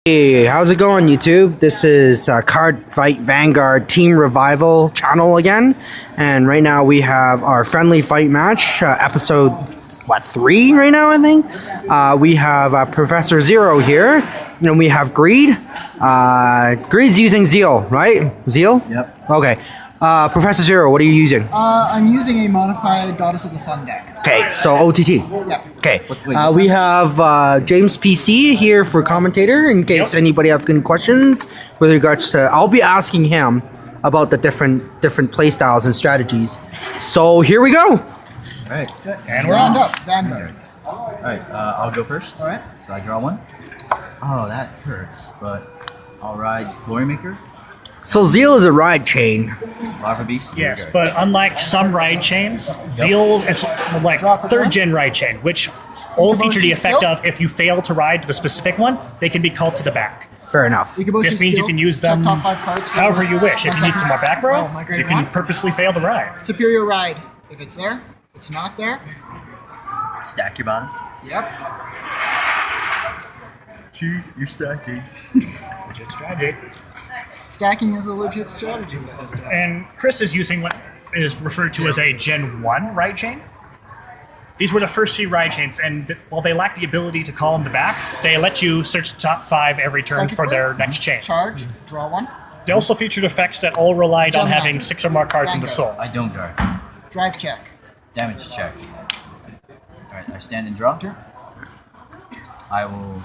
Hey, how's it going, YouTube? This is Cardfight Vanguard Team Revival channel again, and right now we have our friendly fight match, episode 3 right now, I think. We have Professor Zero here, and we have Greed. Greed's using Zeal, right? Zeal? Yep. Okay. Professor Zero, what are you using? I'm using a modified Goddess of the Sun deck. Okay, so OTT. Yeah. Okay, we have James PC here for commentator in case anybody have any questions with regards to. I'll be asking him about the different play styles and strategies. So here we go. All right. And stand up, Vanguard. All right. I'll go first. All right. So I draw one. Oh, that hurts. But I'll ride Glory Maker, So Zeal is a ride chain. Lava Beast. Yes, but unlike some ride chains, Zeal is like third gen ride chain, which all feature the effect of if you fail to ride the specific one, they can be called to the back. Fair enough. This means you can use them top 5 cards however you wish. If you need some more back row, my grade you can 1. purposely fail the ride. Superior ride. If it's there, it's not there. Stack your bottom. Yep. Shoot, you're stacking. Legit strategy. Stacking is a legit strategy with this deck. And Chris is using what is referred to as a Gen 1 ride chain. These were the first 3 ride chains, and while they lack the ability to call them to back, they let you search the top 5 every turn Psychic for their Wave. Charge. chain. Charge. Draw one. They also featured effects that all relied on Jump having back. 6 or more cards in the Vanguard. soul. I don't guard. Drive check. Damage check. All right. I stand and draw. Sure. I will.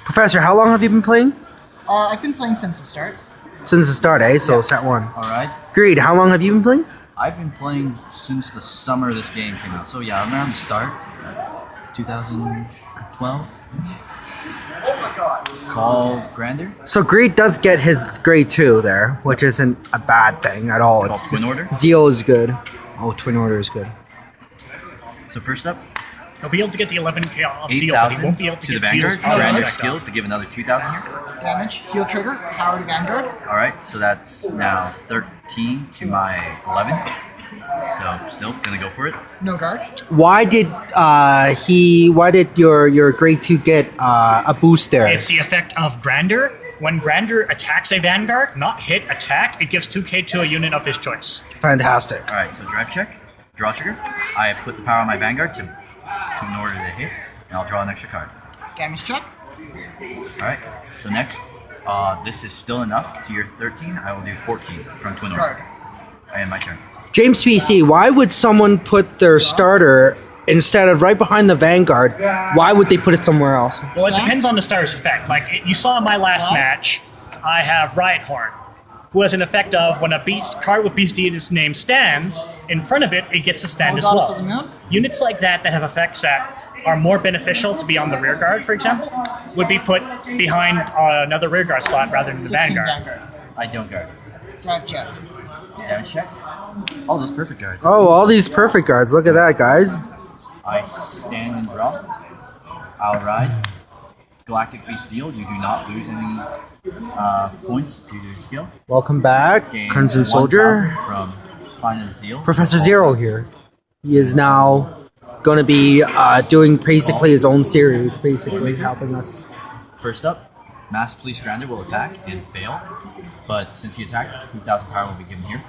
Professor, how long have you been playing? I've been playing since the start. Since the start, eh? So Yeah. set 1. All right. Greed, how long have you been playing? I've been playing since the summer this game came out. So yeah, I'm around the start. 2012. Call Grander. So Greed does get his grade 2 there, which isn't a bad thing at all. Call Twin Order. Zeal is good. Oh, Twin Order is good. So first up, He'll be able to get the 11k off Zeal, but he 8,000 won't be able to to the get Vanguard. Zeal's other Grander effect skill off. to give another 2,000 here. Damage. Heal trigger. Power to Vanguard. All right, so that's now 13 to my 11. So still gonna go for it. No guard. Why did your grade 2 get a boost there? It's the effect of Grander. When Grander attacks a Vanguard, not hit, attack, it gives 2k to a unit of his choice. Fantastic. All right, so drive check, draw trigger. I put the power on my Vanguard to in order to hit, and I'll draw an extra card. Damage check. All right, so next, this is still enough to your 13. I will do 14 from Twin Order. Guard. And my turn. James PC, why would someone put their starter instead of right behind the Vanguard? Why would they put it somewhere else? Well, it depends on the starter's effect. Like, you saw in my last match, I have Riot Horn, who has an effect of when a beast card with beast in its name stands, in front of it, it gets to stand as Goddess of the well. Moon. Units like that have effects that are more beneficial to be on the rear guard, for example, would be put behind another rear guard slot rather than the 16 Vanguard. Vanguard. I don't guard. Drive check. Damage check. All those perfect guards. Oh, all these perfect cards. Look at that, guys. I stand and draw. I'll ride Galactic Beast Steel. You do not lose any points due to your skill. Welcome back, Gain Crimson Soldier. 1,000 from Planet of Zeal. Professor Zero here. He is now going to be doing basically his own series, basically helping us. First up, Mass Police Grander will attack and fail, but since he attacked, 2,000 power will be given here.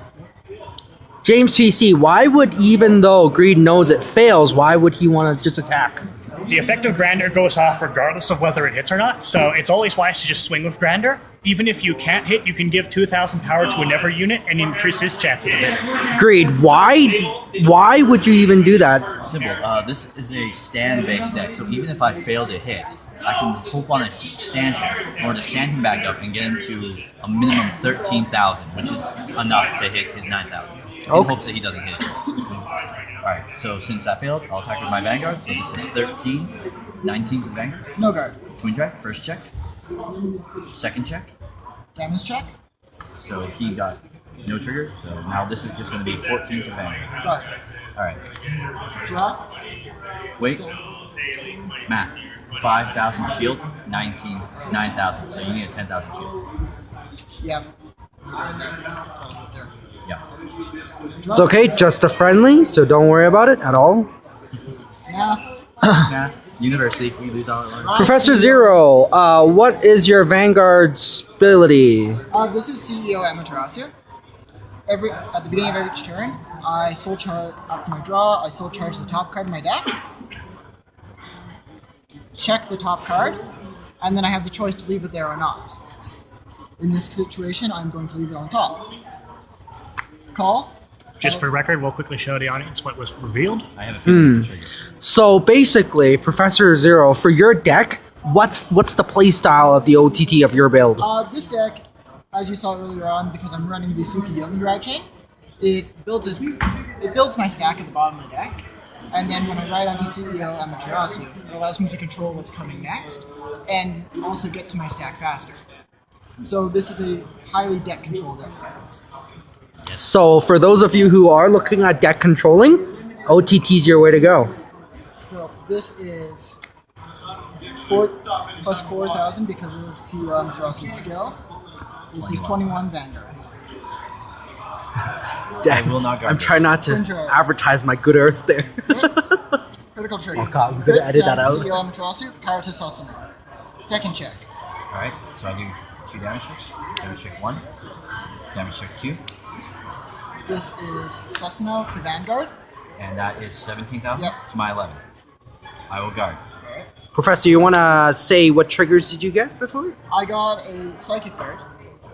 James PC, why would, even though Greed knows it fails, why would he want to just attack? The effect of Grander goes off regardless of whether it hits or not, so it's always wise to just swing with Grander. Even if you can't hit, you can give 2,000 power to a never unit and increase his chances of hitting. Greed, why would you even do that? Simple. This is a stand-based deck, so even if I fail to hit, I can hope on a stanza in order to stand him back up and get him to a minimum 13,000, which is enough to hit his 9,000. In hopes that he doesn't hit it. Alright, so since that failed, I'll attack with my Vanguard. So this is 13, 19 to the Vanguard. No guard. Twin Drive, first check. Second check. Damage check. So he got no trigger, so now this is just going to be 14 to the Vanguard. Guard. Alright, Draw. wait. Math. 5,000 shield, 9,000. So you need a 10,000 shield. Yep. Yeah. It's okay, just a friendly, so don't worry about it at all. Math. Math, university, we lose all our learning. Professor Zero, what is your Vanguard's ability? This is CEO Amaterasu. At the beginning of each turn, I soul charge after my draw. I soul charge the top card in my deck. Check the top card, and then I have the choice to leave it there or not. In this situation, I'm going to leave it on top. Call. Just for record, we'll quickly show the audience what was revealed. I have a feeling it's a trigger. So basically, Professor Zero, for your deck, what's the play style of the OTT of your build? This deck, as you saw earlier on, because I'm running the Tsukiyomi ride chain, it builds my stack at the bottom of the deck, and then when I ride onto CEO Amaterasu, it allows me to control what's coming next, and also get to my stack faster. So this is a highly deck control deck. So for those of you who are looking at deck controlling, OTT is your way to go. So this is 4 plus 4,000 because of CEO Amaterasu's skill. This is 21 Vanguard. I will not guard I'm trying not to Control. advertise my good earth there. Critical trigger. Oh God, we're gonna edit that out. CEO Amaterasu, power to Susumu. Second check. Alright, so I do 2 damage checks. Damage check 1. Damage check 2. This is Susumu to Vanguard. And that is 17,000 Yep. to my 11. I will guard. Alright. Professor, you want to say what triggers did you get before? I got a Psychic Bird,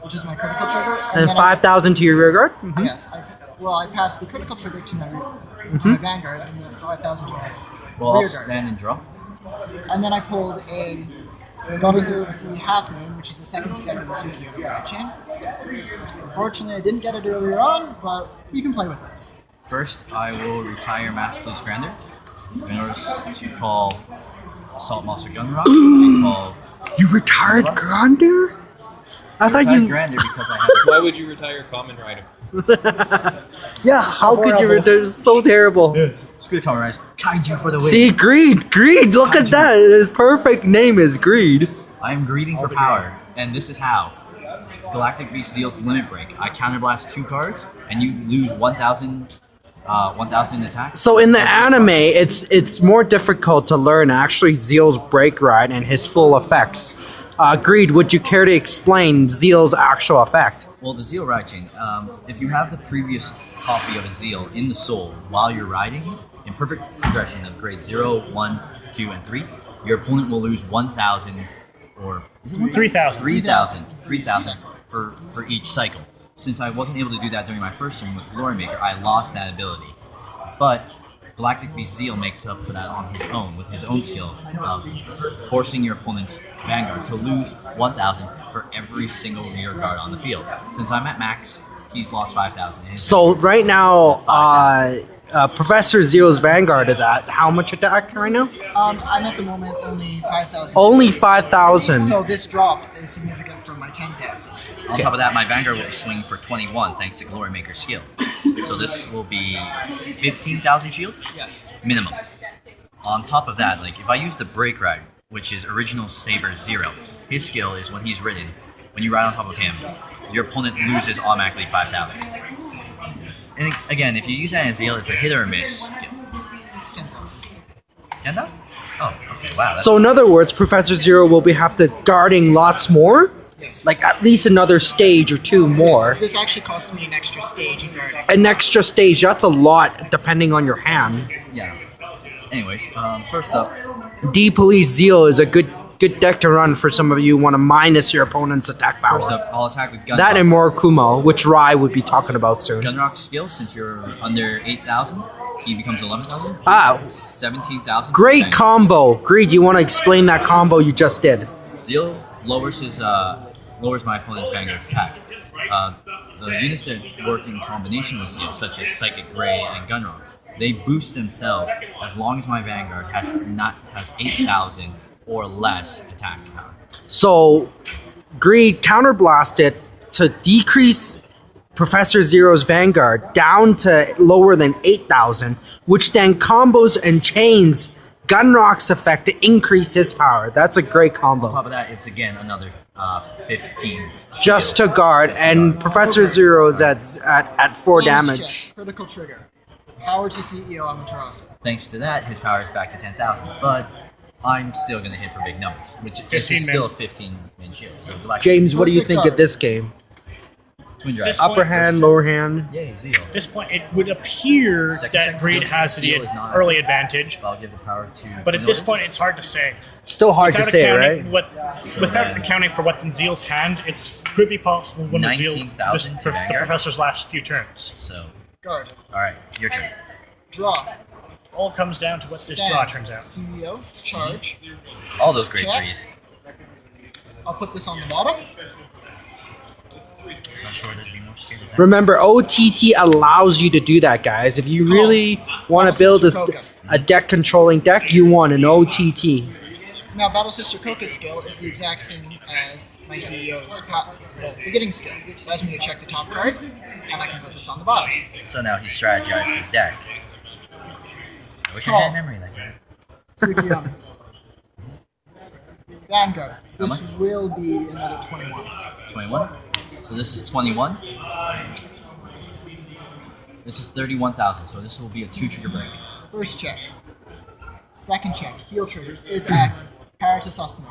which is my critical trigger. And then 5,000 to your rear guard? Mhm. Yes. I passed the critical trigger to my Vanguard and the 5,000 to my Well, I'll rear guard. stand and draw. And then I pulled a Goddess of the Half Moon, which is the second step of the Tsukiyomi ride chain. Unfortunately, I didn't get it earlier on, but you can play with this. First, I will retire Mass Police Grander in order to call Assault Monster Gunrock and call You retired Gronder? I thought Retired you... Grander because I have Why would you retire Common Rider? Yeah, how could you retire? So terrible. It's good comrades. Kaiju for the win. See, Greed! Greed! Look at that! His perfect name is Greed. I am greeding for power, and this is how. Galactic Beast deals Limit Break. I counterblast 2 cards, and you lose 1,000 attack. So in the anime, it's more difficult to learn actually Zeal's break ride and his full effects. Greed, would you care to explain Zeal's actual effect? Well, the Zeal ride chain, if you have the previous copy of a Zeal in the soul while you're riding it, in perfect progression of grade 0, 1, 2, and 3, your opponent will lose 1,000 or 3,000. 3,000 for each cycle. Since I wasn't able to do that during my first turn with Glory Maker, I lost that ability. But Galactic Beast Zeal makes up for that on his own, with his own skill of forcing your opponent's Vanguard to lose 1,000 for every single rear guard on the field. Since I'm at max, he's lost 5,000. So right now, Professor Zeal's Vanguard is at how much attack right now? I'm at the moment only 5,000. Only 5,000. So this drop is significant from my 10,000. On top of that, my Vanguard will be swinging for 21 thanks to Glory Maker's skill. So this will be 15,000 shield Yes. minimum. On top of that, like if I use the Break Ride, which is original Saber 0, his skill is when he's ridden, when you ride on top of him, your opponent loses automatically 5,000. And again, if you use that as Zeal, it's a hit or miss skill. It's 10,000. 10,000? Oh, okay, wow. So in other words, Professor Zero will have to guarding lots more? Yes. Like at least another stage or 2 more. Yes, this actually costs me an extra stage in guarding. An extra stage, that's a lot depending on your hand. Yeah. Anyways, first up, D-Police Zeal is a good deck to run for some of you who want to minus your opponent's attack power. I'll attack with Gunrock. That and Morokumo, which Rai would be talking about soon. Gunrock's skill, since you're under 8,000, he becomes 11,000. Ah, 17,000. great combo. Greed, you want to explain that combo you just did? Zeal lowers my opponent's Vanguard's attack. The units that work in combination with Zeal, such as Psychic Gray and Gunrock, they boost themselves as long as my Vanguard has 8,000 or less attack power. So, Greed counterblasted to decrease Professor Zero's Vanguard down to lower than 8,000, which then combos and chains Gunrock's effect to increase his power. That's a great combo. On top of that, it's again another 15. Just to guard, and Professor Zero is at 4 Damage damage. check. Critical trigger. Power to CEO Amaterasu. Thanks to that, his power is back to 10,000. But I'm still going to hit for big numbers, which is 15 still a min. 15-min shield. So it's like James, what do you Perfect think card. of this game? twin drive. This Upper hand, lower hand. Yay, Zeal. At this point, it would appear Second that check Greed field has the steal is not early advantage, I'll give the power to. but at twin this order. point, it's hard to say. Still hard to Without say, accounting right? without accounting for what's in Zeal's hand, it could be possible one of Zeal 19,000 to the Vanguard. professor's last few turns. So, Guard. all right, your turn. Draw. All comes down to what this Stand. draw turns out. CEO. Charge. All those great Check. threes. I'll put this on the bottom. Not sure there'd be more scared of that. Remember, OTT allows you to do that, guys. If you really want to build a deck controlling deck, you want an OTT. Now, Battle Sister Coca's skill is the exact same as my CEO's beginning skill. It allows me to check the top card, and I can put this on the bottom. So now he strategized his deck. I wish I Call. had memory like that. Tsukiyama. Vanguard. This much? will be another 21. 21. So this is 21. This is 31,000. So this will be a 2-trigger break. First check. Second check. Heal trigger is active. Power to sustain.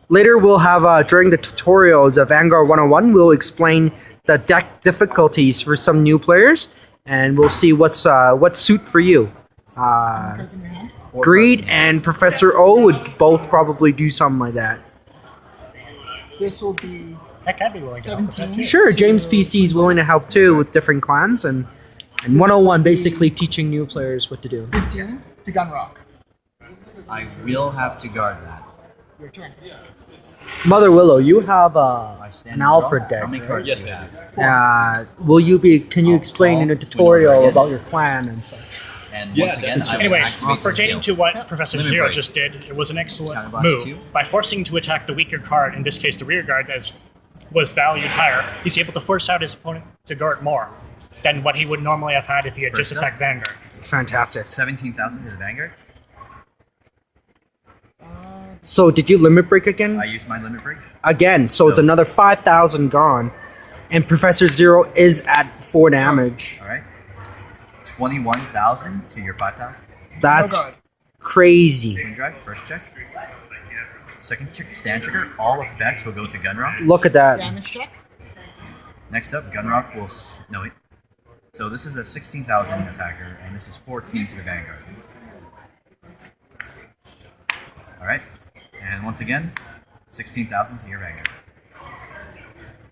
Later, we'll have, during the tutorials of Vanguard 101, we'll explain the deck difficulties for some new players, and we'll see what's suit for you. Cards in your hand. Greed and Professor O would both probably do something like that. This will be Heck, I'd be willing to help with that 17. too. Sure, James PC is willing to help too with different clans, and 101 basically teaching new players what to do. 15 to Gun Rock. I will have to guard that. Your turn. Mother Willow, you have I stand an and Alfred draw. deck. How many right? cards Yes, do you I have? do. Will you be? Can you I'll explain in a call tutorial Twin Order about your clan and such? And Yeah, once again, that's- I will Anyways, activate this pertaining skill. to what Professor Limit Zero break. just did, it was an excellent Counterblast move. 2. By forcing to attack the weaker card, in this case the rear guard that was valued higher, he's able to force out his opponent to guard more than what he would normally have had if he had First just up. attacked Vanguard. Fantastic. 17,000 to the Vanguard. So, did you limit break again? I used my limit break. Again, so it's So- another 5,000 gone, and Professor Zero is at 4 damage. All right. 21,000 to your 5,000. That's No guard. crazy. Twin drive. First check. Second check. Stand trigger. All effects will go to Gunrock. Look at that. Damage check. Next up, Gunrock will no wait. So this is a 16,000 attacker, and this is 14 to the Vanguard. All right. And once again, 16,000 to your Vanguard.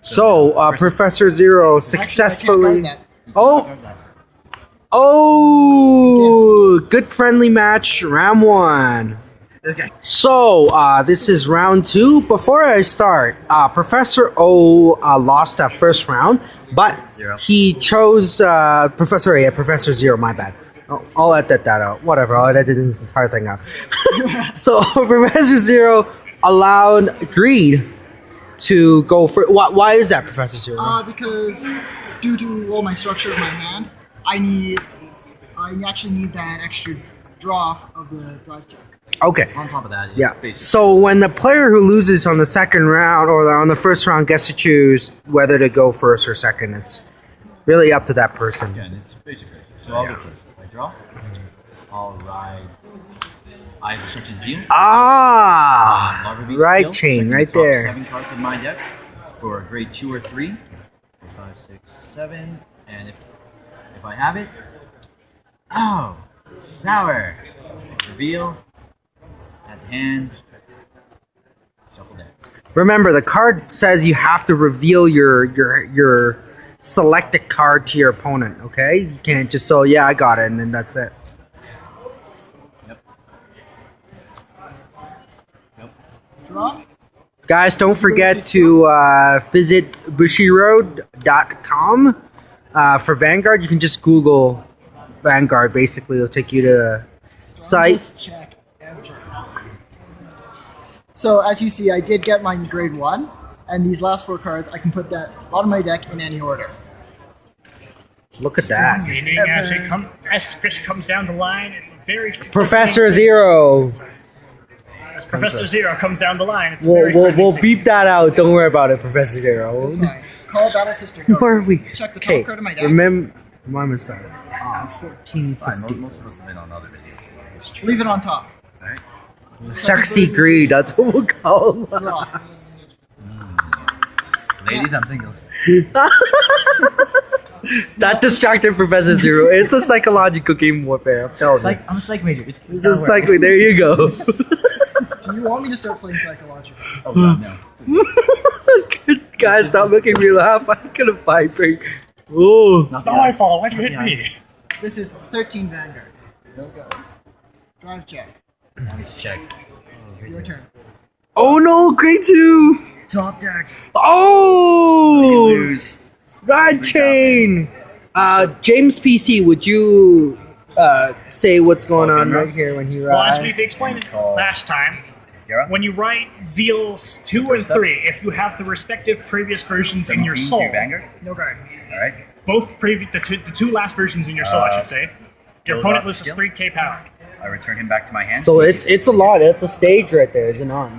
So, Professor Zero successfully. Actually, I can't guard that. Oh, oh, good friendly match, round 1. This guy. So, this is round 2. Before I start, Professor O lost that first round, but Zero. he chose Professor Zero, my bad. I'll edit that out. whatever, I'll edit this entire thing out. So, Professor Zero allowed Greed to go for... Why is that, Professor Zero? Because due to all my structure of my hand, I actually need that extra draw of the drive check. Okay. On top of that, it's Yeah. basically So when the player who loses on the second round or on the first round gets to choose whether to go first or second, it's really up to that person. again, it's basic crazy. So I'll go first. I draw. I'll ride. I have destruction zeal. Ah, Larva Beast right skill. chain, Check the right top there. 7 cards of my deck for a grade 2 or 3. 4, 5, 6, 7, and if I have it, oh, sour. Reveal. At hand. Shuffle deck. Remember, the card says you have to reveal your selected card to your opponent. Okay, you can't just yeah, I got it, and then that's it. Yep. Yep. Draw. Guys, don't forget to visit bushiroad.com for Vanguard. You can just Google Vanguard. Basically, it'll take you to the site. Strongest check ever. So as you see, I did get my grade 1, and these last 4 cards I can put that bottom of my deck in any order. Look at that. Meaning, as Chris comes down the line, it's a very Professor Zero. As Professor Zero comes down the line, it's a We'll, very we'll, friendly we'll thing. beep that out. Don't worry about it, Professor Zero. That's fine. Call Battle Sister. Where are we? Check the top Okay, card of my deck. remember, sorry. have. Fine, 1450. most of us have been on other videos. Leave it on top. Alright. Sexy greed, that's what we'll call him. Draw. Ladies, I'm single. That distracted Professor Zero. It's a psychological game warfare, I'm telling you. I'm a psych major. It's It's a there you go. Do you want me to start playing psychological? Oh, God, no. Guys, stop making me laugh. I'm gonna vibrate. Oh. It's not my fault. Why'd you hit me? This is 13 Vanguard. No go. Drive check. Nice check. Your turn. Oh no, grade 2. Top deck. Oh! Lose. Ride chain. James PC, would you say what's going on right here when he Well, as rides? we've explained last time, Sierra? when you write Zeals 2 and 3, if you have the respective previous versions in your 17 soul, to Vanguard. No guard. Alright. both the two last versions in your soul, I should say, your opponent loses skill. 3k power. I return him back to my hand. So it's a lot. It's a stage right there, is it not?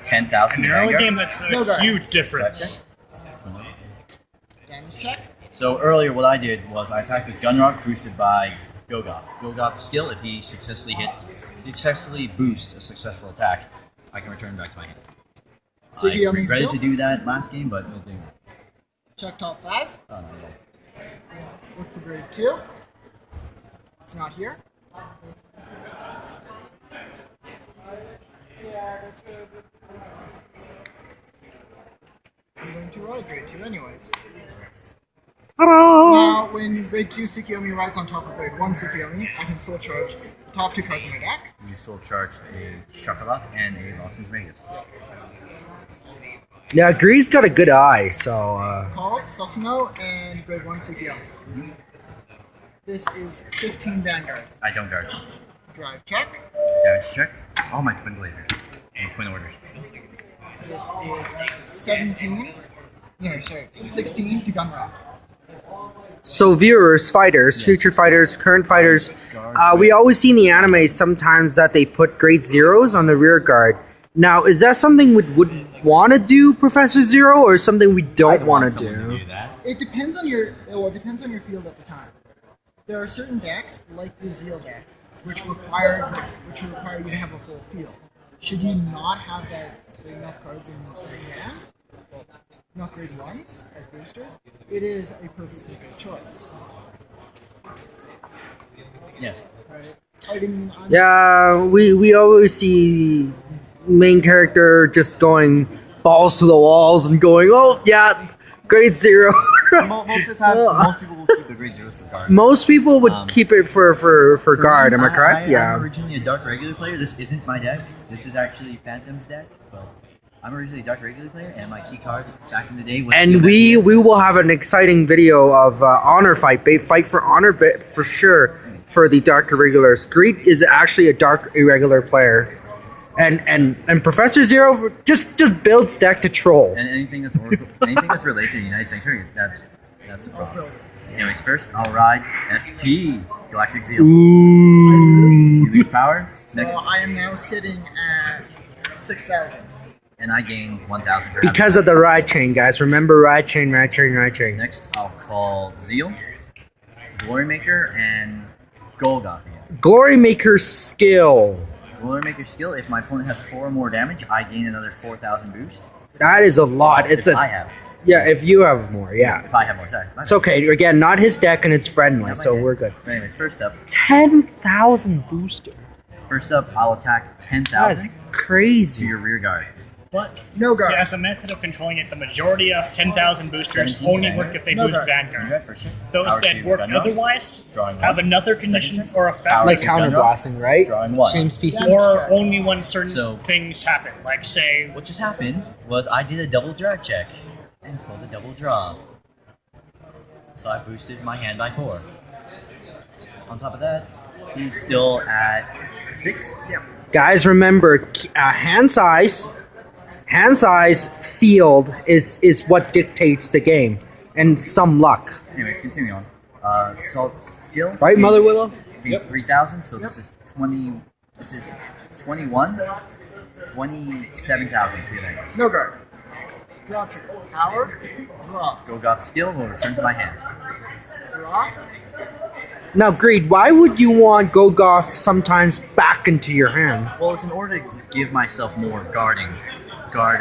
10,000 In to the early Vanguard. game, that's a No guard. huge difference. Damage check. So earlier, what I did was I attacked with Gunrock boosted by Gogoth. Gogoth's skill, if he successfully boosts a successful attack, I can return back to my hand. I Sukiyomi regretted skill. to do that last game, but it'll do. Check top 5. Oh, no, yeah. Look for grade 2. It's not here. I'm going to ride grade 2 anyways. Now, when grade 2 Sukiyomi rides on top of grade 1 Sukiyomi, I can still charge the top 2 cards in my deck. You still charge a Chocolat and a Lawson's Vegas. Yeah, Greed's got a good eye, so Call, Susuno, and grade 1 Sukiyomi. This is 15 Vanguard. I don't guard. Drive check. Damage check. All my twin blazers and twin orders. This is 17. No, sorry, 16 to Gunrock. so viewers, fighters, future fighters, current fighters, we always see in the anime sometimes that they put grade 0s on the rear guard. Now, is that something we would want to do, Professor Zero, or something we don't want to someone do? do that. It depends on your it depends on your field at the time. There are certain decks, like the Zeal deck, which require you to have a full field. Should you not have enough cards in your hand, not grade 1s as boosters, it is a perfectly good choice. Yes. Right? I mean, Yeah, we always see main character just going balls to the walls and going, oh yeah, grade 0. Most of the time, most people will keep the grade 0s for guard. Most people would keep it for guard. me, Am I correct? Yeah. I'm originally a dark regular player. This isn't my deck. This is actually Phantom's deck. But I'm originally a dark regular player, and my key card back in the day was. And we will have an exciting video of honor fight for honor for sure for the dark irregulars. Greed is actually a dark irregular player, and Professor Zero just builds deck to troll. And anything that's anything that's related to the United Sanctuary, that's the cross. Anyways, first I'll ride SP Galactic Zeal. You lose power. so Next, I am now sitting at 6,000. and I gain 1,000 for Because of the ride chain, guys. Remember ride chain, ride chain, ride chain. Next, I'll call Zeal, Glory Maker, and Golgoth again. Glory Maker skill. Glory Maker skill, if my opponent has 4 or more damage, I gain another 4,000 boost. That is a lot. It's If I a have. yeah. If you have more, yeah. If I have more, sorry. It's okay. Again, not his deck, and it's friendly, so we're good. But anyways, first up, 10,000 booster. I'll attack That's 10,000 to crazy. your rear guard. But No guard. as a method of controlling it, the majority of 10,000 boosters 17 only Vanguard. work if they No boost guard. Vanguard. For sure. Those Power that to work Gunrock. otherwise Drawing have one. another condition Second check. or effect, Power Like to counterblasting, right? Drawing one. James PC. Yeah. or only when certain So- things happen. Like, say, What just happened was I did a double draw check and pulled a double draw. So I boosted my hand by 4. On top of that, he's still at 6. Yep. Guys, remember, hand size, field is what dictates the game, and some luck. Anyways, continue on. Salt skill. Right, gains- Mother Willow? Gains 3,000, so this is 20. This is 21. 27,000 to your Vanguard. No guard. Draw trigger. Power. Draw. Golgoth skill will return to my hand. Draw. Now, Greed, why would you want Golgoth sometimes back into your hand? Well, it's in order to give myself more guard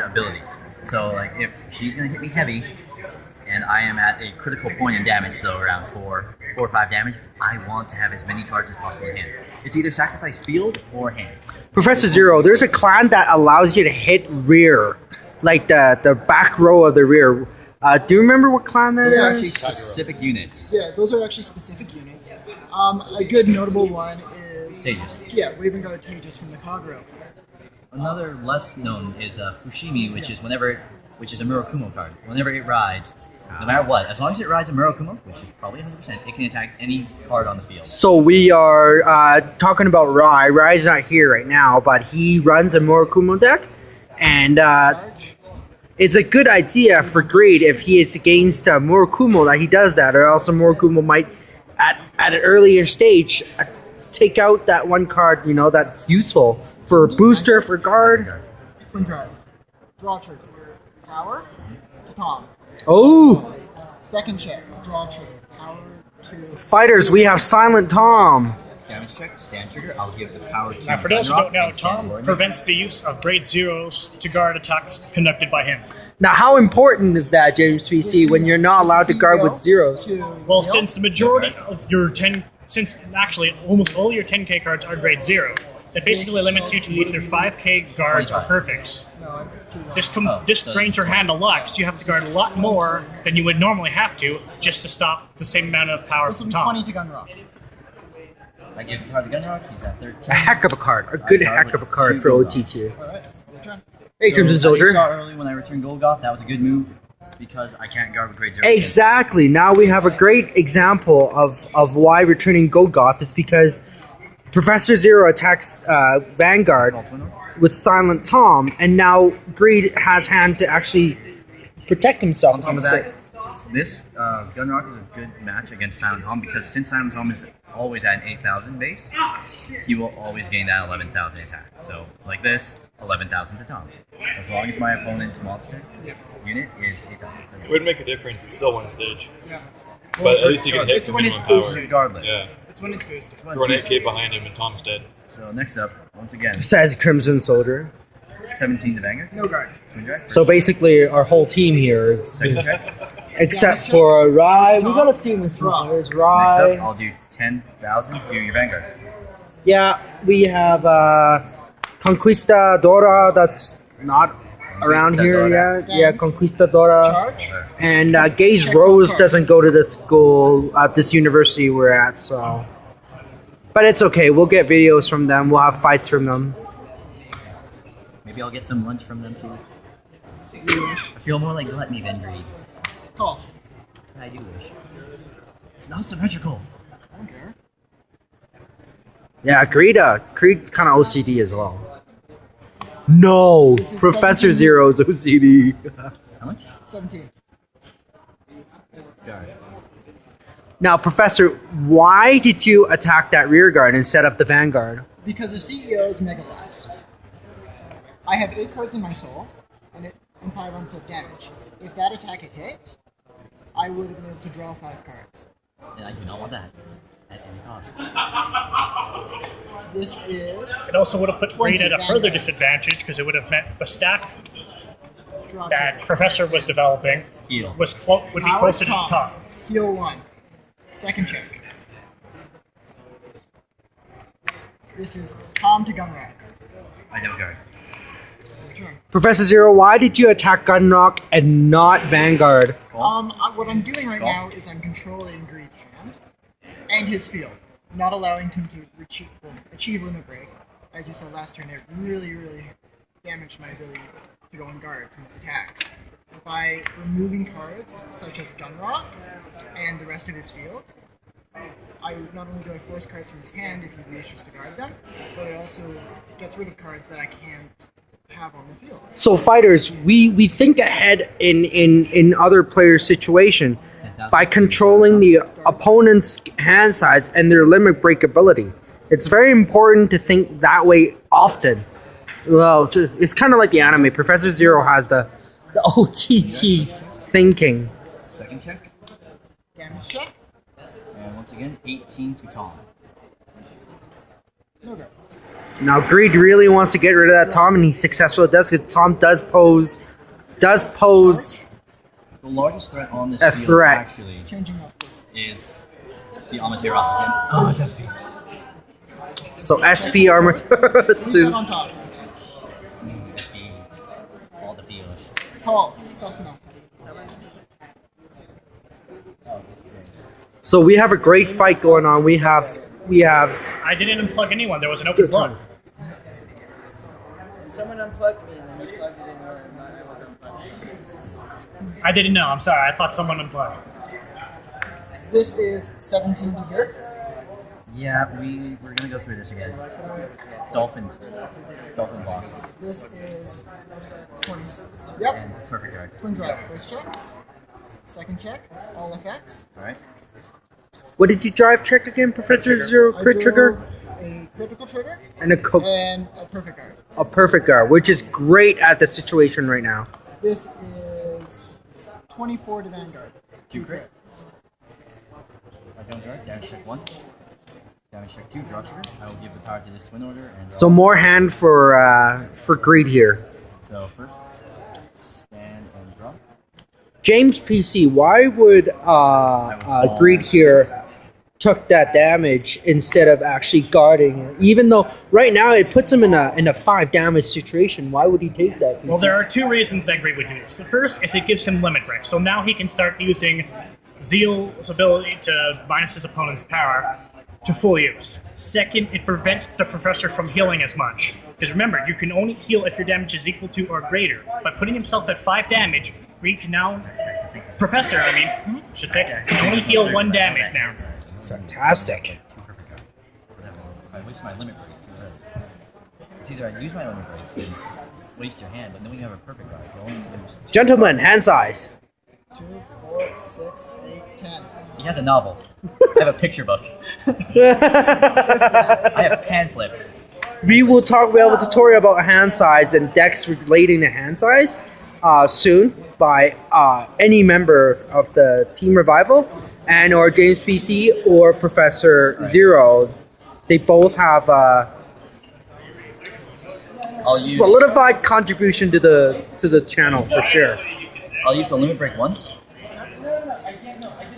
ability. So, like, if she's gonna hit me heavy, and I am at a critical point in damage, so around 4 or 5 damage, I want to have as many cards as possible in hand. It's either sacrifice field or hand. Professor Zero, there's a clan that allows you to hit rear, like the back row of the rear. Do you remember what clan that Those are is? actually specific units. Yeah, those are actually specific units. A good notable one is Stages. yeah, Vanguard Tages from the Kagero. Another less known is Fushimi, which is a Murakumo card. Whenever it rides, no matter what, as long as it rides a Murakumo, which is probably 100%, it can attack any card on the field. So we are talking about Rai. Rai's not here right now, but he runs a Murakumo deck, and it's a good idea for Greed if he is against Murakumo that he does that, or else Murakumo might, at an earlier stage, take out that one card, that's useful for booster, for guard. Twin Drive. Draw trigger. Power to Tom. Oh, Second check. Draw trigger. Power to... fighters, we have Silent Tom. Damage check, stand trigger, I'll give the power to Now, for those who Gunrock don't know, and stand Tom Lord. prevents the use of grade zeros to guard attacks conducted by him. Now, how important is that, James PC, when you're not allowed to guard with zeros? Well, since the majority of your since actually almost all your 10k cards are grade 0, that basically limits you to either 5k guards or perfects. This drains your hand a lot, because you have to guard a lot more than you would normally have to, just to stop the same amount of power This will from be Tom. 20 to Gunrock. I give the card to Gunrock, he's at 13. A heck of a card. A good heck of a card for OT tier. Alright, your turn. Hey, Crimson As you Soldier. saw earlier when I returned Golgoth, that was a good move. It's because I can't guard with grade 0. Exactly. Now we have a great example of why returning Golgoth is because Professor Zero attacks Vanguard with Silent Tom, and now Greed has hand to actually protect himself. On top of against that, this Gunrock is a good match against Silent Tom because since Silent Tom is always at an 8,000 base, he will always gain that 11,000 attack. So, like this, 11,000 to Tom. As long as my opponent's monster unit is 8,000. It would make a difference. It's still one stage. Yeah. But at least you can hit It's for when it's minimum power. boosted. Regardless. Yeah. It's when it's boosted. Throw an 8k behind him and Tom's dead. So next up, once again, Says Crimson Soldier. 17 to Vanguard. No guard. Twin Drive. So basically, our whole team here, is, Second check. except for Rai. We got a few missing players. Next Rai. up, I'll do 10,000 to your Vanguard. Yeah, we have Conquistadora that's not around here yet. Yeah, Conquistadora. Charge. And Gaze Rose doesn't go to this school at this university we're at, so. But it's okay. We'll get videos from them. We'll have fights from them. Maybe I'll get some lunch from them too. You wish. I feel more like gluttony than greed. Call. I do wish. It's not symmetrical. I don't care. Yeah, Creed's kind of OCD as well. No, This is Professor 17. Zero's OCD. How much? 17. Guard. Now, Professor, why did you attack that rear guard instead of the Vanguard? Because of CEO's Mega Blast. I have 8 cards in my soul, and 5 unflipped damage. If that attack had hit, I would have been able to draw 5 cards. And I do not want that at any cost. This is It also would have put Greed at a 20 further Vanguard. disadvantage because it would have meant the stack draw that trigger. Professor was developing Heal. would be Power closer to the Tom. top. Heal 1. Second check. This is Tom to Gunrock. I know guard. Return. Professor Zero, why did you attack Gunrock and not Vanguard? What I'm doing right now is I'm controlling Greed's hand and his field, not allowing him to achieve limit break. As you saw last turn, it really damaged my ability to go on guard from his attacks. By removing cards such as Gunrock and the rest of his field, I not only do I force cards from his hand if he wishes to guard them, but it also gets rid of cards that I can't have on the field. So, fighters, we think ahead in other players' situation by controlling the opponent's hand size and their limit break ability. It's very important to think that way often. Well, it's kind of like the anime. Professor Zero has the OTT thinking. Second check. Damage check. And once again, 18 to Tom. No good. Now Greed really wants to get rid of that Tom, and he's successful. It does, because Tom does pose The largest threat on this A field threat. actually Changing up this. is the Amaterasu. Oh, it's SP. so SP armor Leave suit. that on top. SP. All the fields. Call. Cessna. So we have a great fight going on. We have I didn't unplug anyone. There was an open plug. Someone unplugged me and then you plugged it in where I was unplugged. I didn't know. I'm sorry. I thought someone unplugged. This is 17 to here. Yeah, we're gonna go through this again. Dolphin block This is 20. Yep. and perfect guard. Twin drive. First check. Second check. All effects. All right. what did you drive check again, Professor Zero? I Crit trigger drove a critical trigger and a perfect guard. a perfect guard, which is great at the situation right now. This is 24 to Vanguard. Two crit. Damage guard. Damage check 1. Damage check 2. Draw trigger. I will give the power to this twin order and. So more hand for Greed here. So first, stand and draw. James PC, why would Greed here took that damage instead of actually guarding? Even though right now it puts him in a 5 damage situation, why would he take that? PC? Well, there are two reasons that Greed would do this. The first is it gives him limit break, so now he can start using Zeal's ability to minus his opponent's power to full use. Second, it prevents the Professor from healing as much. Because remember, you can only heal if your damage is equal to or greater. By putting himself at 5 damage, Greed can now... Professor, should say, can only heal 1 damage now. Fantastic. I waste my limit break too early. It's either I use my limit break and waste your hand, but then when you have a perfect guard, you only lose. Gentlemen, hand size. 2, 4, 6, 8, 10. He has a novel. I have a picture book. I have pan flips. We will have a tutorial about hand size and decks relating to hand size soon by any member of the Team Revival and or James PC or Professor Zero. They both have I'll use solidified contribution to the channel for sure. I'll use the limit break once.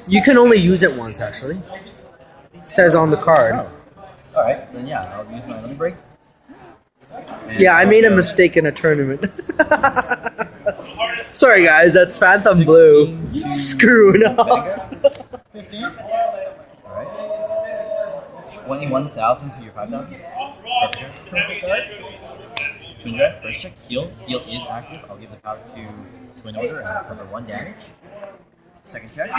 You can only use it once, actually. It says on the card. Oh. Alright, then yeah, I'll use my limit break. And Yeah, I made a I'll go mistake in a tournament. Sorry guys, that's Phantom Blue screwing up. Vanguard. 15. Alright. 21,000 to your 5,000. Perfect guard. Twin drive, first check, heal. Heal is active. I'll give the power to Twin Order and cover 1 damage. Second check.